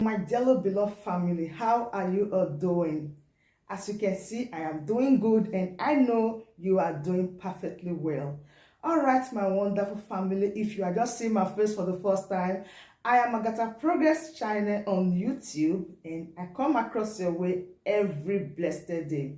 My dearly beloved family, how are you all doing? As you can see, I am doing good and I know you are doing perfectly well. All right, my wonderful family, if you are just seeing my face for the first time, I am Agatha Progress channel on YouTube and I come across your way every blessed day.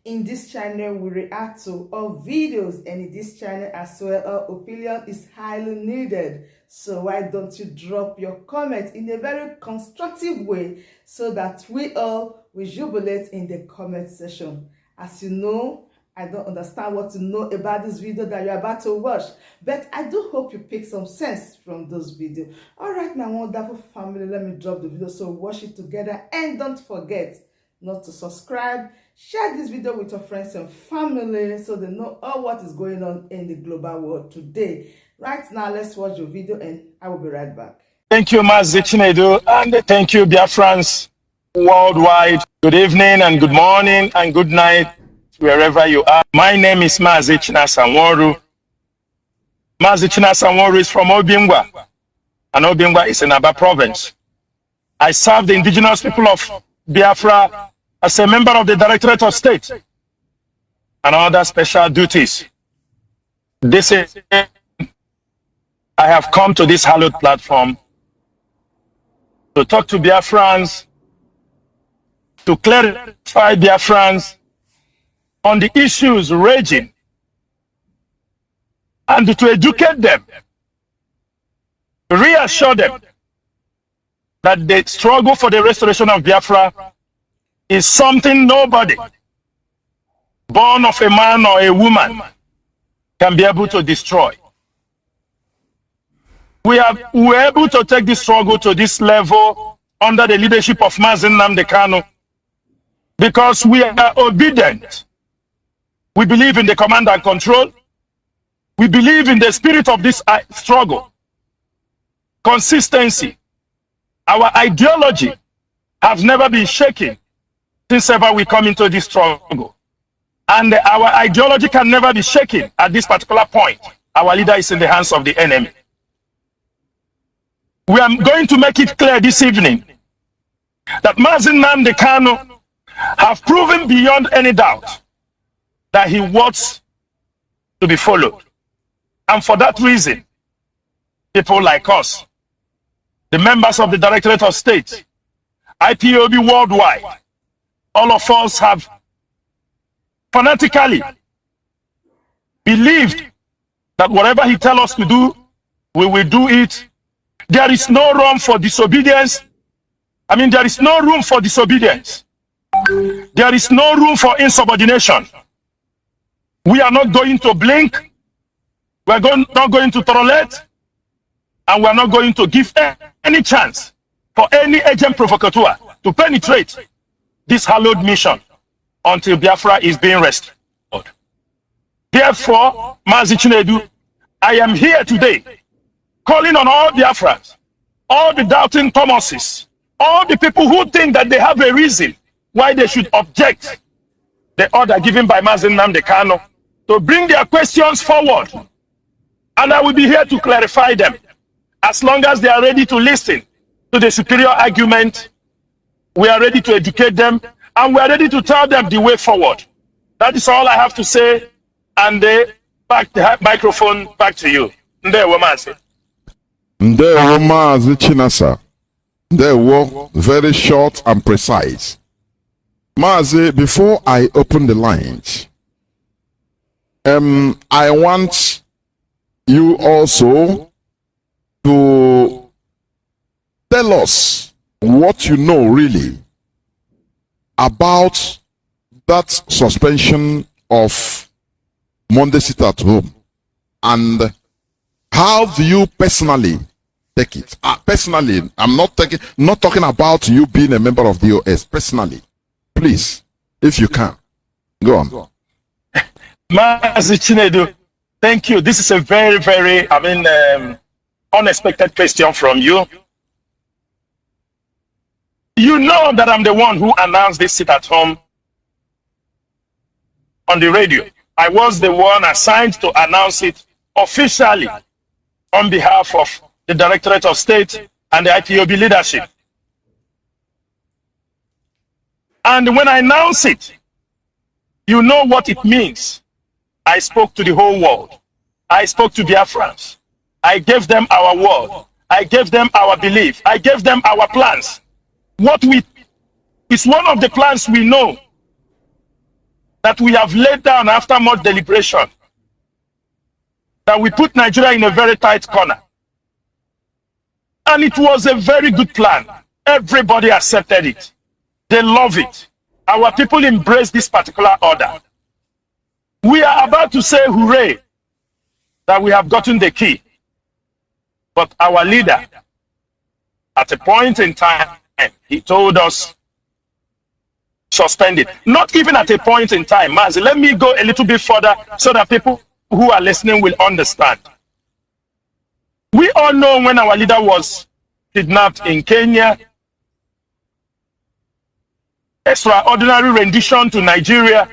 In this channel, we react to all videos, and in this channel as well, our opinion is highly needed. So why don't you drop your comment in a very constructive way so that we all will jubilate in the comment section. As you know, I don't understand what to know about this video that you're about to watch, but I do hope you pick some sense from those videos. All right, my wonderful family, let me drop the video so watch it together, and don't forget not to subscribe. Share this video with your friends and family so they know all what is going on in the global world today. Right now, let's watch the video and I will be right back. Thank you, Mazi Chinedu, and thank you, Biafrans worldwide. Good evening and good morning and good night, wherever you are. My name is Mazi Chinasanworu. Mazi Chinasanworu is from Obingwa, and Obingwa is in Aba province. I serve the indigenous people of Biafra as a member of the Directorate of State and other special duties. This is, I have come to this hallowed platform to talk to Biafrans, to clarify Biafrans on the issues raging, and to educate them, reassure them that the struggle for the restoration of Biafra is something nobody, born of a man or a woman, can be able to destroy. We were able to take this struggle to this level under the leadership of Mazi Nnamdi Kanu because we are obedient. We believe in the command and control. We believe in the spirit of this struggle. Consistency. Our ideology has never been shaken since ever we come into this struggle. And our ideology can never be shaken at this particular point. Our leader is in the hands of the enemy. We are going to make it clear this evening that Mazi Nnamdi Kanu have proven beyond any doubt that he wants to be followed. And for that reason, people like us, the members of the Directorate of State, IPOB worldwide, all of us have fanatically believed that whatever he tells us to do, we will do it. There is no room for disobedience. There is no room for disobedience. There is no room for insubordination. We are not going to blink. We are not going to tolerate. And we are not going to give any chance for any agent provocateur to penetrate this hallowed mission until Biafra is being restored. Therefore, Mazi Chinedu, I am here today calling on all Biafrans, all the doubting Thomases, all the people who think that they have a reason why they should object the order given by Mazi Nnamdi Kanu to bring their questions forward. And I will be here to clarify them. As long as they are ready to listen to the superior argument, we are ready to educate them, and we are ready to tell them the way forward. That is all I have to say, and back the microphone back to you. Ndewo Mazi. Ndewo Mazi Chinasa. Ndewo, very short and precise. Mazi, before I open the lines, I want you also to tell us what you know really about that suspension of Monday sit at home, and how do you personally take it? Personally, I'm not talking about you being a member of the OS. Personally, please, if you can, go on. Mazi Chinedu, thank you. This is a very, very, unexpected question from you. You know that I'm the one who announced this sit at home on the radio. I was the one assigned to announce it officially on behalf of the Directorate of State and the IPOB leadership. And when I announce it, you know what it means. I spoke to the whole world. I spoke to Biafrans. I gave them our word. I gave them our belief. I gave them our plans. It's one of the plans we know that we have laid down after much deliberation, that we put Nigeria in a very tight corner. And it was a very good plan. Everybody accepted it. They love it. Our people embrace this particular order. We are about to say hooray that we have gotten the key. But our leader, at a point in time, he told us, suspend it. Not even at a point in time. Mazi, let me go a little bit further so that people who are listening will understand. We all know when our leader was kidnapped in Kenya, extraordinary rendition to Nigeria.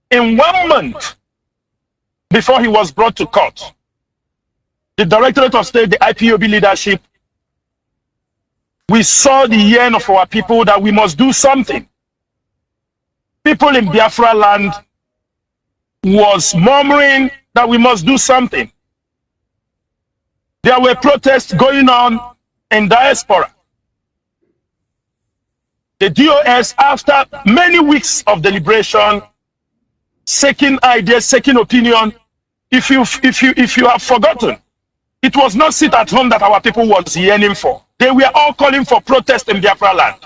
In 1 month before he was brought to court, the Directorate of State, the IPOB leadership, we saw the yearn of our people that we must do something. People in Biafra land was murmuring that we must do something. There were protests going on in diaspora. The DOS, after many weeks of deliberation, seeking ideas, seeking opinion, if you have forgotten, it was not sit at home that our people was yearning for. They were all calling for protest in Biafra land.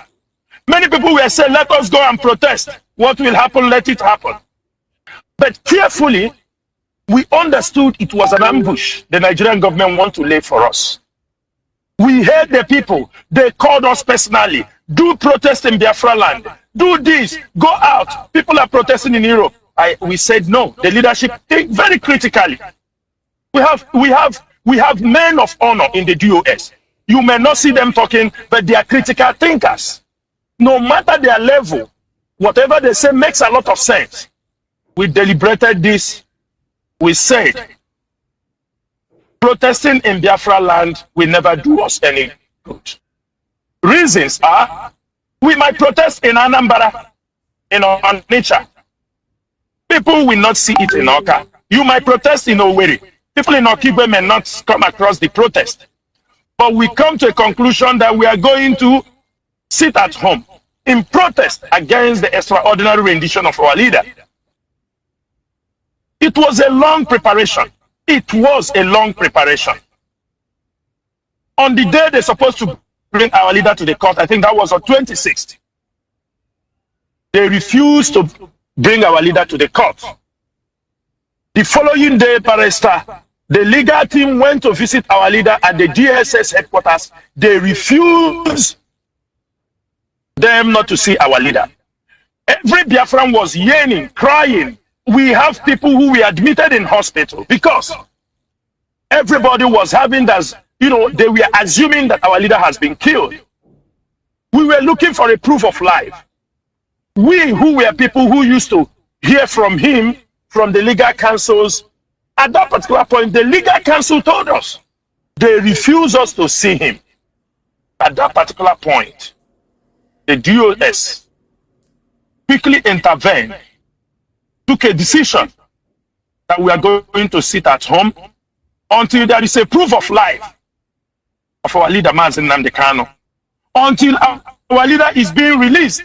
Many people were saying, let us go and protest. What will happen, let it happen. But carefully, we understood it was an ambush the Nigerian government want to lay for us. We heard the people. They called us personally. Do protest in Biafra land. Do this. Go out. People are protesting in Europe. We said no. The leadership think very critically. We have men of honor in the DOS. You may not see them talking, but they are critical thinkers. No matter their level, whatever they say makes a lot of sense. We deliberated this. We said, protesting in Biafra land will never do us any good. Reasons are, we might protest in Anambra, in Onitsha. People will not see it in Oka. You might protest in Owerri. People in Okigwe may not come across the protest. But we come to a conclusion that we are going to sit at home in protest against the extraordinary rendition of our leader. It was a long preparation. It was a long preparation. On the day they're supposed to bring our leader to the court, I think that was on 26th, they refused to bring our leader to the court. The following day, Barrister, the legal team went to visit our leader at the DSS headquarters. They refused them not to see our leader. Every Biafran was yearning, crying. We have people who were admitted in hospital because everybody was having that, they were assuming that our leader has been killed. We were looking for a proof of life. We who were people who used to hear from him, from the legal councils, at that particular point, the legal council told us they refused us to see him. At that particular point, the DOS quickly intervened, took a decision that we are going to sit at home until there is a proof of life of our leader, Mazi Nnamdi Kanu. Until our leader is being released,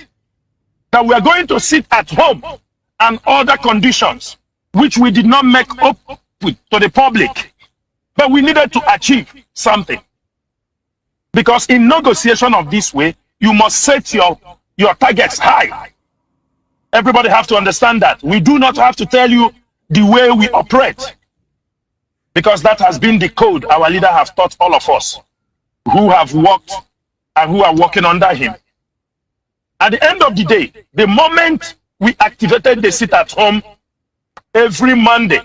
that we are going to sit at home and other conditions which we did not make up with to the public. But we needed to achieve something. Because in negotiation of this way, you must set your targets high. Everybody have to understand that. We do not have to tell you the way we operate. Because that has been the code our leader has taught all of us who have worked and who are working under him. At the end of the day, the moment we activated the sit at home every Monday,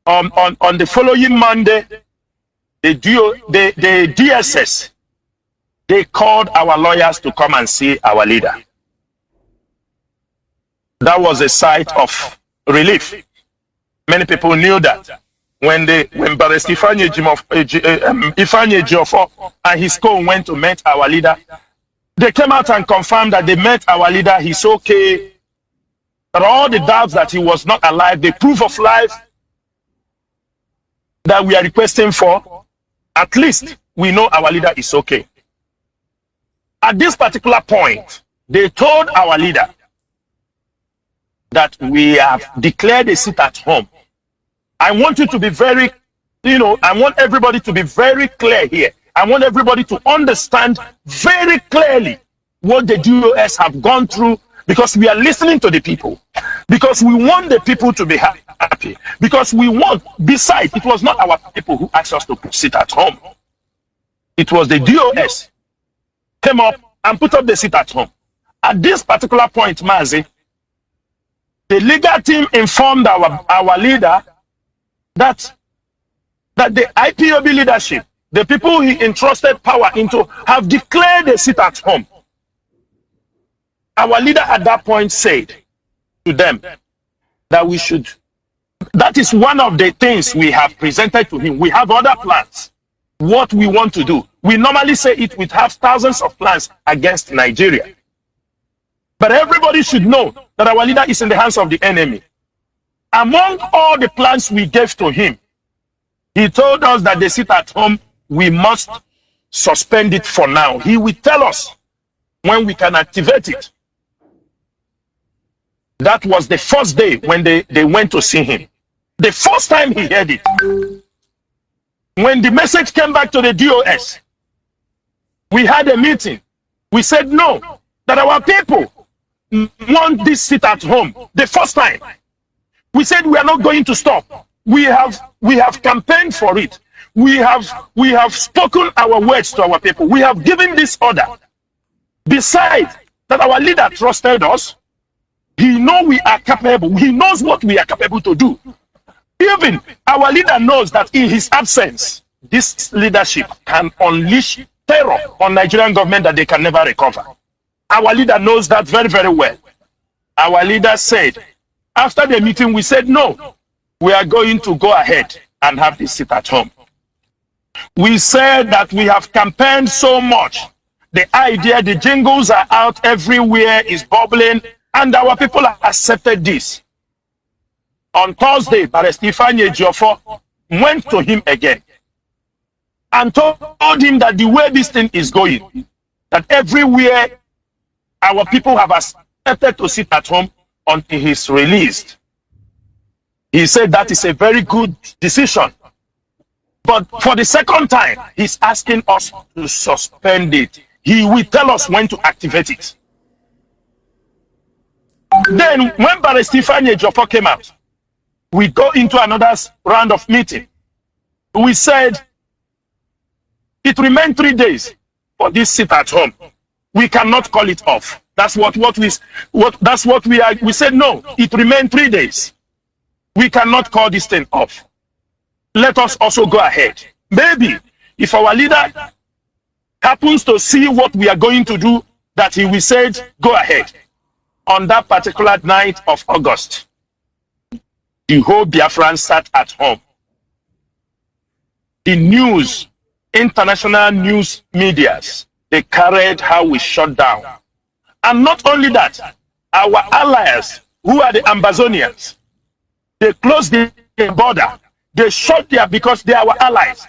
on the following Monday, the DSS, they called our lawyers to come and see our leader. That was a sight of relief. Many people knew that when Barrister Ifeanyi Ejiofor and his co went to meet our leader, They came out and confirmed that they met our leader. He's okay. That all the doubts that he was not alive, the proof of life that we are requesting for, at least we know our leader is okay. At this particular point, they told our leader that we have declared a sit at home. I want you to be very, I want everybody to be very clear here. I want everybody to understand very clearly what the DOS have gone through, because we are listening to the people, because we want the people to be happy, because we want, besides, it was not our people who asked us to sit at home. It was the DOS came up and put up the sit at home. At this particular point, Mazi, the legal team informed our leader that the IPOB leadership, the people he entrusted power into, have declared a sit at home. Our leader at that point said to them that we should, that is one of the things we have presented to him. We have other plans, what we want to do. We normally say it, we have thousands of plans against Nigeria. But everybody should know that our leader is in the hands of the enemy. Among all the plans we gave to him, he told us that they sit at home, we must suspend it for now. He will tell us when we can activate it. That was the first day when they went to see him. The first time he heard it. When the message came back to the DOS, we had a meeting. We said no, that our people want this sit at home. The first time, we said we are not going to stop. We have campaigned for it. We have spoken our words to our people. We have given this order. Besides that, our leader trusted us. He knows we are capable. He knows what we are capable to do. Even our leader knows that in his absence, this leadership can unleash terror on Nigerian government that they can never recover. Our leader knows that very, very well. Our leader said, after the meeting, we said, no, we are going to go ahead and have this sit at home. We said that we have campaigned so much. The idea, the jingles are out everywhere, is bubbling, and our people have accepted this. On Thursday, Barrister Ifeanyi Ejiofor went to him again and told him that the way this thing is going, that everywhere our people have accepted to sit at home until he's released. He said that is a very good decision. But for the second time, he's asking us to suspend it. He will tell us when to activate it. Then, when Barrister Ifeanyi Ejiofor came out, we go into another round of meeting. We said it remained 3 days for this sit at home. We cannot call it off. That's what we are. We said no. It remained 3 days. We cannot call this thing off. Let us also go ahead. Maybe if our leader happens to see what we are going to do, that he will say, go ahead. On that particular night of August, the whole Biafran sat at home. The news, international news medias, they carried how we shut down. And not only that, our allies, who are the Ambazonians, they closed the border. They shut there because they are our allies.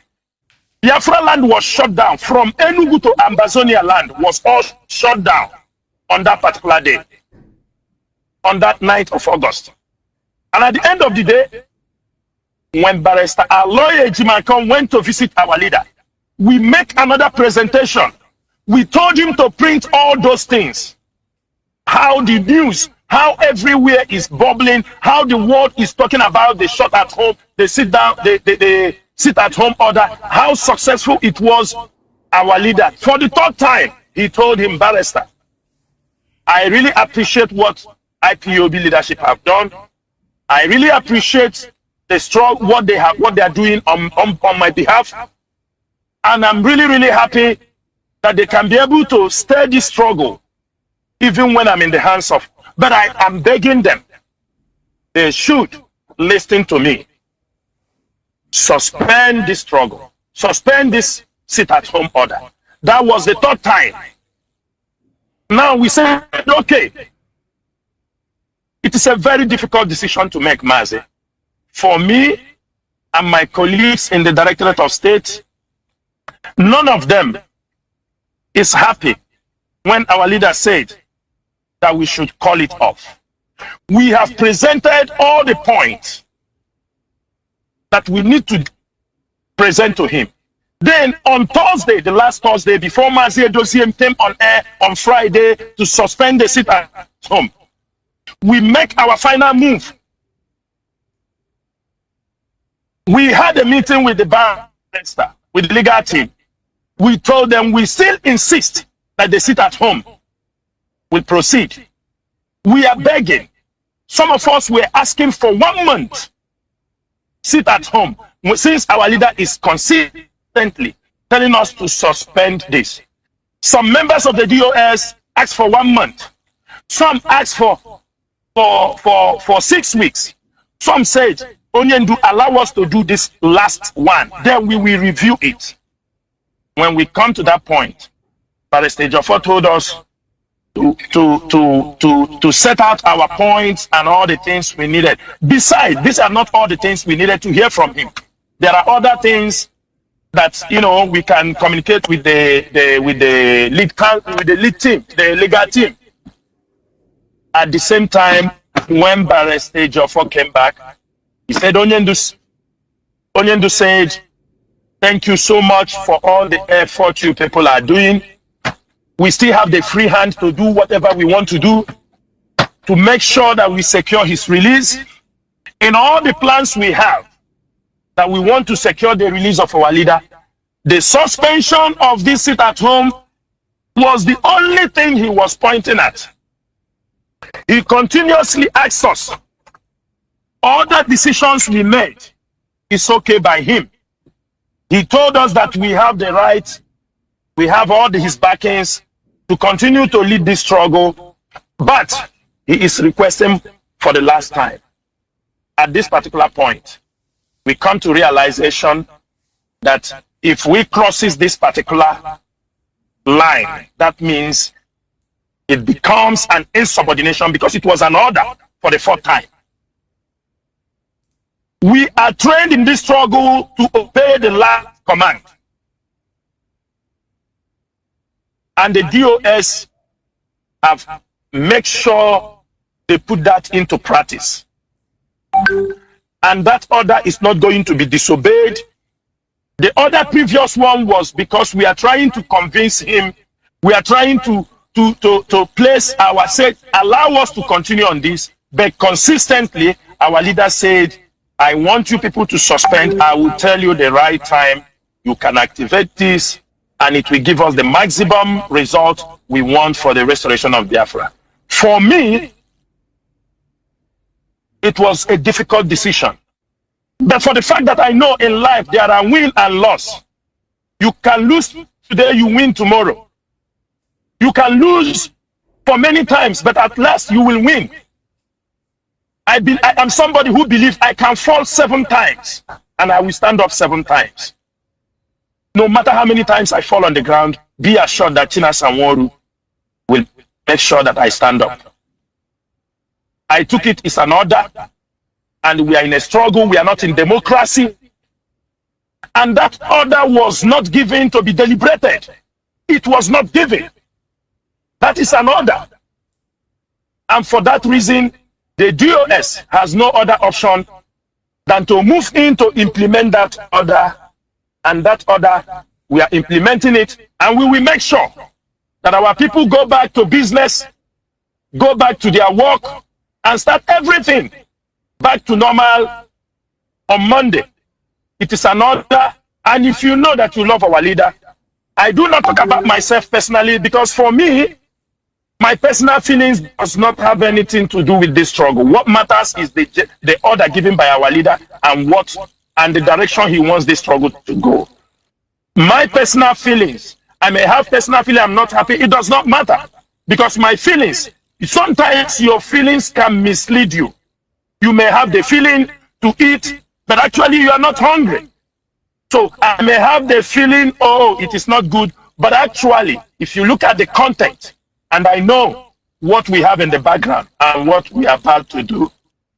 Biafra land was shut down. From Enugu to Ambazonia land was all shut down on that particular day, on that night of August. And at the end of the day, when Barrister Aloy Ejimakon went to visit our leader, we make another presentation. We told him to print all those things. How the news, how everywhere is bubbling, how the world is talking about the shut at home, the sit down, the sit at home order, how successful it was. Our leader, for the third time, he told him, Barrister, I really appreciate what IPOB leadership have done. I really appreciate the strong what they are doing on my behalf, and I'm really, really happy that they can be able to stay this struggle even when I'm in the hands of. But I am begging them, they should listen to me. Suspend this struggle, suspend this sit-at-home order. That was the third time Now we said, okay, it is a very difficult decision to make, Mazi. For me and my colleagues in the Directorate of State, none of them is happy when our leader said that we should call it off. We have presented all the points that we need to present to him. Then on Thursday, the last Thursday, before Mazi Edoziem came on air on Friday to suspend the sit at home, we make our final move. We had a meeting with the barrister, with the legal team. We told them we still insist that they sit at home. We proceed. We are begging. Some of us were asking for 1 month. Sit at home. Since our leader is consistently telling us to suspend this. Some members of the DOS asked for 1 month. Some asked for 6 weeks. Some said, Onyendu, allow us to do this last one. Then we will review it. When we come to that point, Barrister Jofo told us to set out our points and all the things we needed. Besides, these are not all the things we needed to hear from him. There are other things that we can communicate with the lead team, the legal team. At the same time, when Barrister Jofo came back, he said, Onyendu said, thank you so much for all the effort you people are doing. We still have the free hand to do whatever we want to do to make sure that we secure his release. In all the plans we have, that we want to secure the release of our leader, the suspension of this sit at home was the only thing he was pointing at. He continuously asked us, all the decisions we made is okay by him. He told us that we have the right, we have all his backings to continue to lead this struggle, but he is requesting for the last time. At this particular point, we come to realization that if we crosses this particular line, that means it becomes an insubordination because it was an order for the 4th time. We are trained in this struggle to obey the last command. And the DOS have made sure they put that into practice. And that order is not going to be disobeyed. The other previous one was because we are trying to convince him, we are trying to place our say, allow us to continue on this, but consistently our leader said, I want you people to suspend. I will tell you the right time you can activate this, and it will give us the maximum result we want for the restoration of Biafra. For me, it was a difficult decision. But for the fact that I know in life there are win and loss. You can lose today, you win tomorrow. You can lose for many times, but at last you will win. I am somebody who believes I can fall 7 times and I will stand up 7 times. No matter how many times I fall on the ground, be assured that Tina Sanworu will make sure that I stand up. I took it as an order, and we are in a struggle. We are not in democracy. And that order was not given to be deliberated. It was not given. That is an order. And for that reason, the DOS has no other option than to move in to implement that order. And that order, we are implementing it, and we will make sure that our people go back to business, go back to their work, and start everything back to normal on Monday. It is an order, and if you know that you love our leader, I do not talk about myself personally, because for me, my personal feelings does not have anything to do with this struggle. What matters is the order given by our leader and the direction he wants this struggle to go. My personal feelings, I may have personal feelings, I'm not happy, it does not matter. Because my feelings, sometimes your feelings can mislead you. You may have the feeling to eat, but actually you are not hungry. So I may have the feeling, oh, it is not good, but actually, if you look at the content and I know what we have in the background and what we are about to do.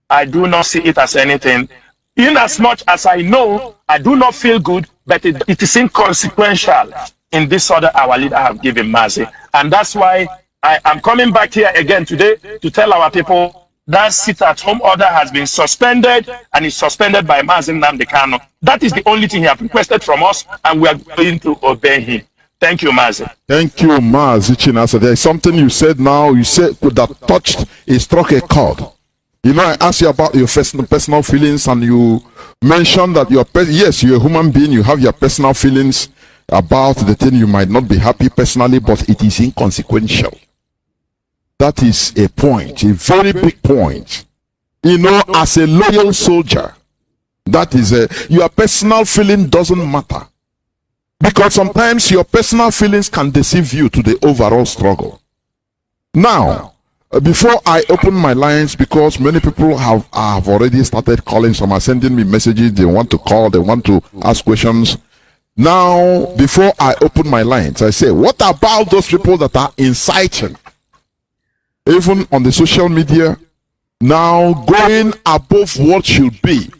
I do not see it as anything. In as much as I know, I do not feel good, but it is inconsequential in this order our leader have given Mazi. And that's why I am coming back here again today to tell our people that sit-at-home order has been suspended, and is suspended by Mazi Nnamdi Kanu. That is the only thing he has requested from us, and we are going to obey him. Thank you, Mazi. Thank you, Mazi Chinasa. There is something you said now, you said that touched, it struck a chord. You know, I asked you about your personal feelings, and you mentioned that yes, you're a human being, you have your personal feelings about the thing. You might not be happy personally, but it is inconsequential. That is a point, a very big point. You know, as a loyal soldier, that is your personal feeling doesn't matter. Because sometimes your personal feelings can deceive you to the overall struggle. Now, before I open my lines, because many people have already started calling, some are sending me messages, they want to call, they want to ask questions. Now, before I open my lines, I say, what about those people that are inciting, even on the social media, now going above what should be,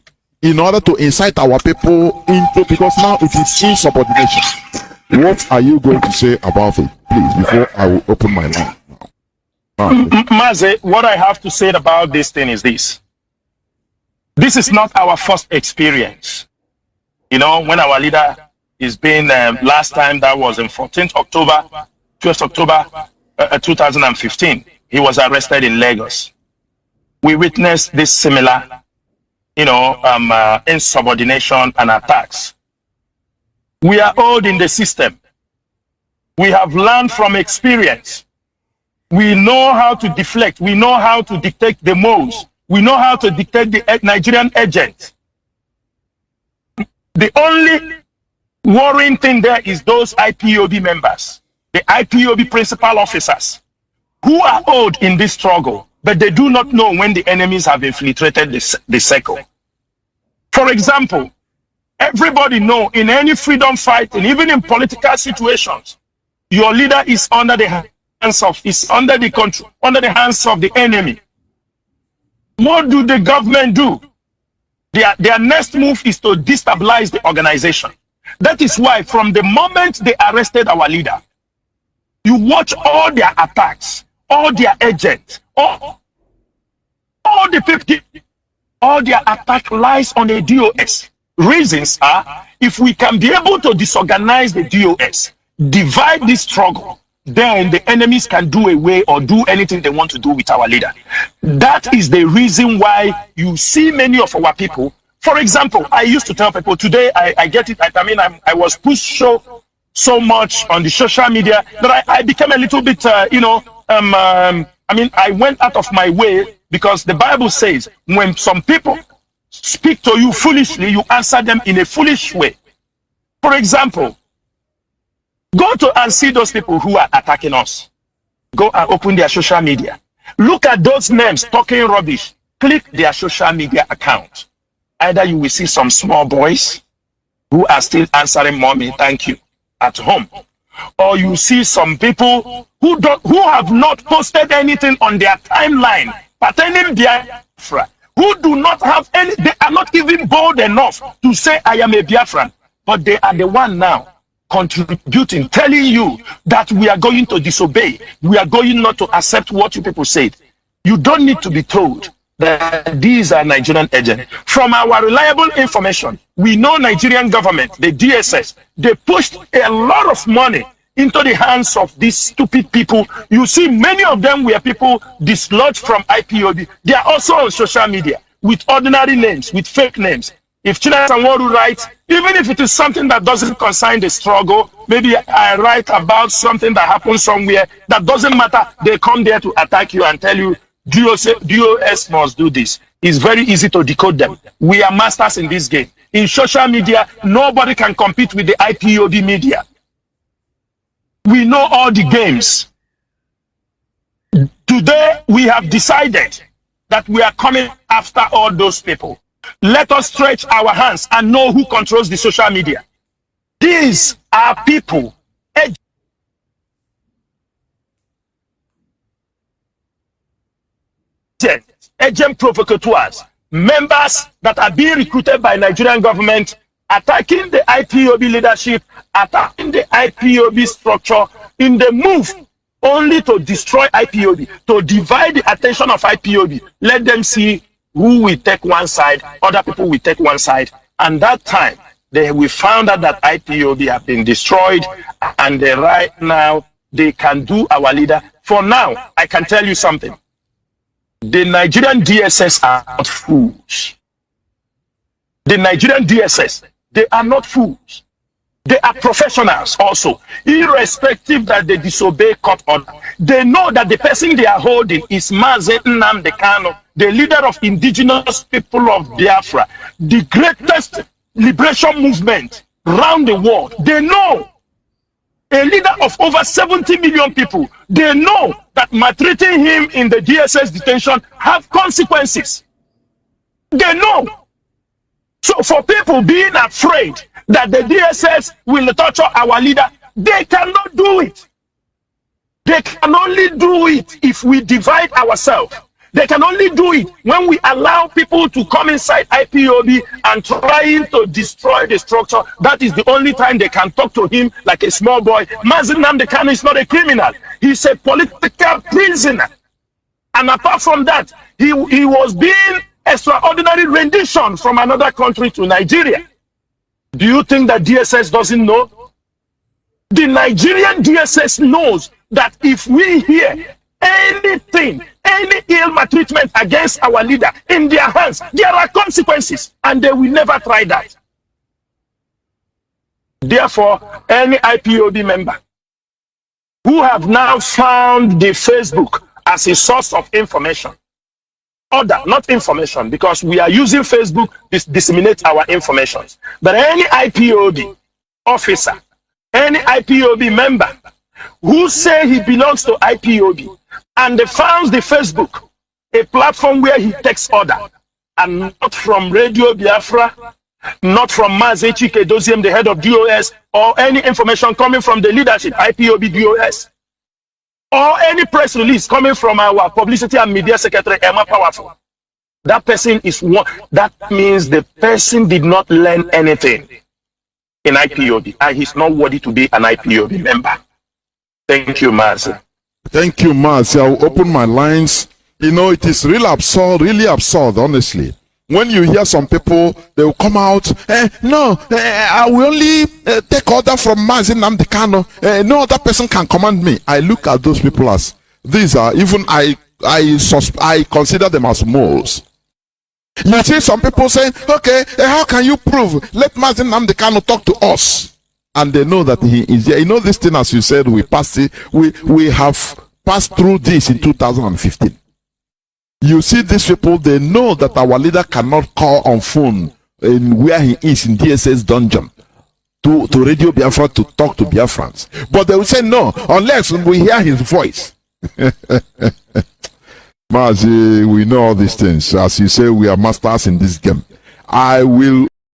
in order to incite our people into, because now it is insubordination. What are you going to say about it, please, before I will open my line? Mazi, what I have to say about this thing is this. This is not our first experience. You know, when our leader is being, last time that was in 14th October, 12th October 2015, he was arrested in Lagos. We witnessed this similar, you know, insubordination and attacks. We are old in the system. We have learned from experience. We know how to deflect. We know how to dictate the moves. We know how to dictate the Nigerian agent. The only worrying thing there is those IPOB members, the IPOB principal officers, who are old in this struggle, but they do not know when the enemies have infiltrated the circle. For example, everybody know in any freedom fighting, even in political situations, your leader is under the hands of, is under the control, under the hands of the enemy. What do the government do? Their next move is to destabilize the organization. That is why from the moment they arrested our leader, you watch all their attacks, all their agents, all the people, all their attack lies on the DOS. Reasons are, if we can be able to disorganize the DOS, divide this struggle, then the enemies can do away or do anything they want to do with our leader. That is the reason why you see many of our people. For example, I used to tell people today, I get it. I mean, I was pushed so much on the social media that I became a little bit, you know, I mean, I went out of my way, because the Bible says when some people speak to you foolishly, you answer them in a foolish way. For example, go to and see those people who are attacking us. Go and open their social media. Look at those names talking rubbish. Click their social media account. Either you will see some small boys who are still answering mommy, thank you, at home. Or you see some people who have not posted anything on their timeline pertaining Biafra, who do not have any, they are not even bold enough to say I am a Biafran, but they are the one now contributing, telling you that we are going to disobey, we are going not to accept what you people said. You don't need to be told that these are Nigerian agents. From our reliable information, we know Nigerian government, the DSS, they pushed a lot of money into the hands of these stupid people. You see, many of them were people dislodged from IPOB. They are also on social media with ordinary names, with fake names. If Chinasa Nworu writes, even if it is something that doesn't concern the struggle, maybe I write about something that happened somewhere, that doesn't matter, they come there to attack you and tell you, DOS must do this. It's very easy to decode them. We are masters in this game. In social media, nobody can compete with the IPOB media. We know all the games. Today, we have decided that we are coming after all those people. Let us stretch our hands and know who controls the social media. These are people. agent provocateurs, members that are being recruited by Nigerian government, attacking the IPOB leadership, attacking the IPOB structure in the move only to destroy IPOB, to divide the attention of IPOB. Let them see who will take one side, other people will take one side. And that time, we found out that IPOB have been destroyed, and right now, they can do our leader. For now, I can tell you something. The Nigerian DSS are not fools. The Nigerian DSS, they are not fools. They are professionals also, irrespective that they disobey court order. They know that the person they are holding is Mazi Nnamdi Kanu, the leader of indigenous people of Biafra, the greatest liberation movement around the world. They know, a leader of over 70 million people. They know that maltreating him in the DSS detention have consequences. They know. So for people being afraid that the DSS will torture our leader, they cannot do it. They can only do it if we divide ourselves. They can only do it when we allow people to come inside IPOB and trying to destroy the structure. That is the only time they can talk to him like a small boy. Mazi Nnamdi Kanu is not a criminal. He's a political prisoner. And apart from that, he was being extraordinary rendition from another country to Nigeria. Do you think that DSS doesn't know? The Nigerian DSS knows that if we hear anything, any ill maltreatment against our leader in their hands, there are consequences, and they will never try that. Therefore, any IPOB member who have now found the Facebook as a source of information, order, not information, because we are using Facebook to disseminate our information. But any IPOB officer, any IPOB member who say he belongs to IPOB and they found the Facebook, a platform where he takes order, and not from Radio Biafra, not from Mazi Chike, the head of DOS, or any information coming from the leadership, IPOB DOS, or any press release coming from our publicity and media secretary, Emma Powerful. That person is one. That means the person did not learn anything in IPOB, and he's not worthy to be an IPOB member. Thank you, Mazi. Thank you, Mazi. I'll open my lines. You know, it is really absurd, honestly. When you hear some people, they will come out, I will only take order from Mazi Nnamdi Kanu. No other person can command me. I look at those people as, these are, even I consider them as moles. You see some people saying, okay, how can you prove? Let Mazi Nnamdi Kanu talk to us. And they know that he is there. You know this thing, as you said, we have passed through this in 2015. You see these people, they know that our leader cannot call on phone in where he is in DSS dungeon to Radio Biafra to talk to Biafrans. But they will say no, unless we hear his voice. Mazi, we know all these things. As you say, we are masters in this game. I will